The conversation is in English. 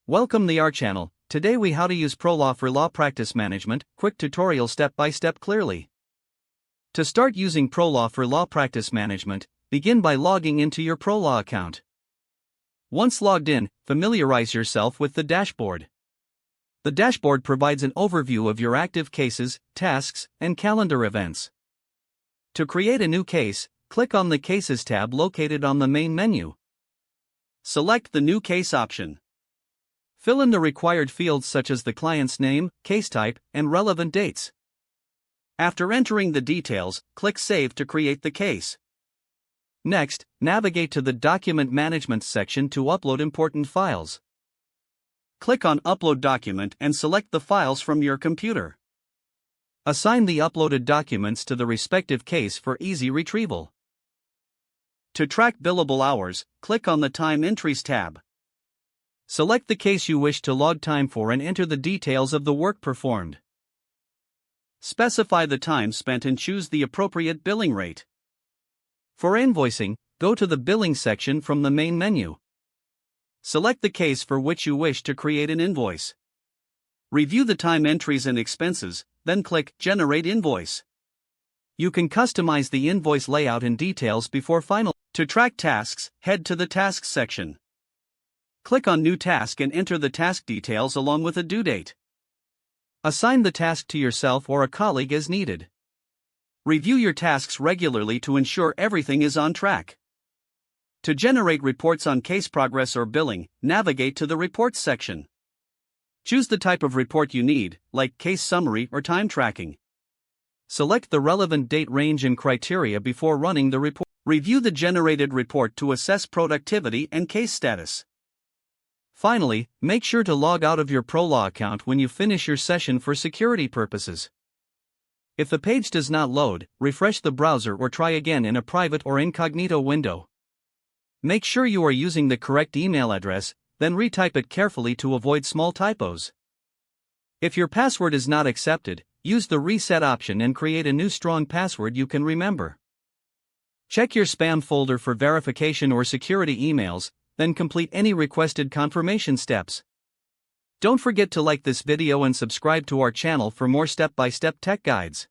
Welcome to our channel. Today we how to use ProLaw for law practice management, quick tutorial step by step clearly. To start using ProLaw for law practice management, begin by logging into your ProLaw account. Once logged in, familiarize yourself with the dashboard. The dashboard provides an overview of your active cases, tasks, and calendar events. To create a new case, click on the Cases tab located on the main menu. Select the New Case option. Fill in the required fields such as the client's name, case type, and relevant dates. After entering the details, click Save to create the case. Next, navigate to the Document Management section to upload important files. Click on Upload Document and select the files from your computer. Assign the uploaded documents to the respective case for easy retrieval. To track billable hours, click on the Time Entries tab. Select the case you wish to log time for and enter the details of the work performed. Specify the time spent and choose the appropriate billing rate. For invoicing, go to the Billing section from the main menu. Select the case for which you wish to create an invoice. Review the time entries and expenses, then click Generate Invoice. You can customize the invoice layout and details before final. To track tasks, head to the Tasks section. Click on New Task and enter the task details along with a due date. Assign the task to yourself or a colleague as needed. Review your tasks regularly to ensure everything is on track. To generate reports on case progress or billing, navigate to the Reports section. Choose the type of report you need, like case summary or time tracking. Select the relevant date range and criteria before running the report. Review the generated report to assess productivity and case status. Finally, make sure to log out of your ProLaw account when you finish your session for security purposes. If the page does not load, refresh the browser or try again in a private or incognito window. Make sure you are using the correct email address, then retype it carefully to avoid small typos. If your password is not accepted, use the Reset option and create a new strong password you can remember. Check your spam folder for verification or security emails, then complete any requested confirmation steps. Don't forget to like this video and subscribe to our channel for more step-by-step tech guides.